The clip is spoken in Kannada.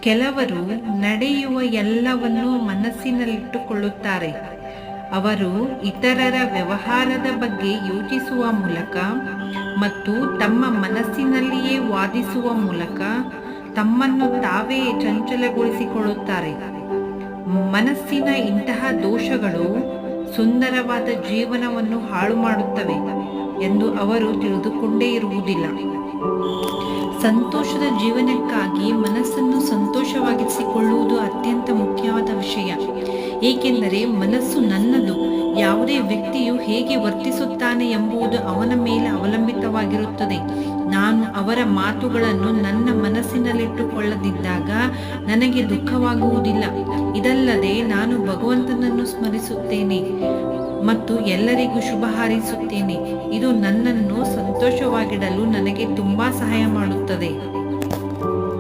ಕೆಲವರು ನಡೆಯುವ ಎಲ್ಲವನ್ನೂ ಮನಸ್ಸಿನಲ್ಲಿಟ್ಟುಕೊಳ್ಳುತ್ತಾರೆ. ಅವರು ಇತರರ ವ್ಯವಹಾರದ ಬಗ್ಗೆ ಯೋಚಿಸುವ ಮೂಲಕ ಮತ್ತು ತಮ್ಮ ಮನಸ್ಸಿನಲ್ಲಿಯೇ ವಾದಿಸುವ ಮೂಲಕ ತಮ್ಮನ್ನು ತಾವೇ ಚಂಚಲಗೊಳಿಸಿಕೊಳ್ಳುತ್ತಾರೆ. ಮನಸ್ಸಿನ ಇಂತಹ ದೋಷಗಳು ಸುಂದರವಾದ ಜೀವನವನ್ನು ಹಾಳು ಮಾಡುತ್ತವೆ ಎಂದು ಅವರು ತಿಳಿದುಕೊಂಡೇ ಇರುವುದಿಲ್ಲ. ಸಂತೋಷದ ಜೀವನಕ್ಕಾಗಿ ಮನಸ್ಸನ್ನು ಸಂತೋಷವಾಗಿಸಿಕೊಳ್ಳುವುದು ಅತ್ಯಂತ ಮುಖ್ಯವಾದ ವಿಷಯ. ಏಕೆಂದರೆ ಮನಸ್ಸು ನನ್ನದು. ಯಾವುದೇ ವ್ಯಕ್ತಿಯು ಹೇಗೆ ವರ್ತಿಸುತ್ತಾನೆ ಎಂಬುದು ಅವನ ಮೇಲೆ ಅವಲಂಬಿತವಾಗಿರುತ್ತದೆ. ನಾನು ಅವರ ಮಾತುಗಳನ್ನು ನನ್ನ ಮನಸ್ಸಿನಲ್ಲಿಟ್ಟುಕೊಳ್ಳದಿದ್ದಾಗ ನನಗೆ ದುಃಖವಾಗುವುದಿಲ್ಲ. ಇದಲ್ಲದೆ ನಾನು ಭಗವಂತನನ್ನು ಸ್ಮರಿಸುತ್ತೇನೆ ಮತ್ತು ಎಲ್ಲರಿಗೂ ಶುಭ ಹಾರೈಸುತ್ತೇನೆ. ಇದು ನನ್ನನ್ನು ಸಂತೋಷವಾಗಿಡಲು ನನಗೆ ತುಂಬಾ ಸಹಾಯ ಮಾಡುತ್ತದೆ.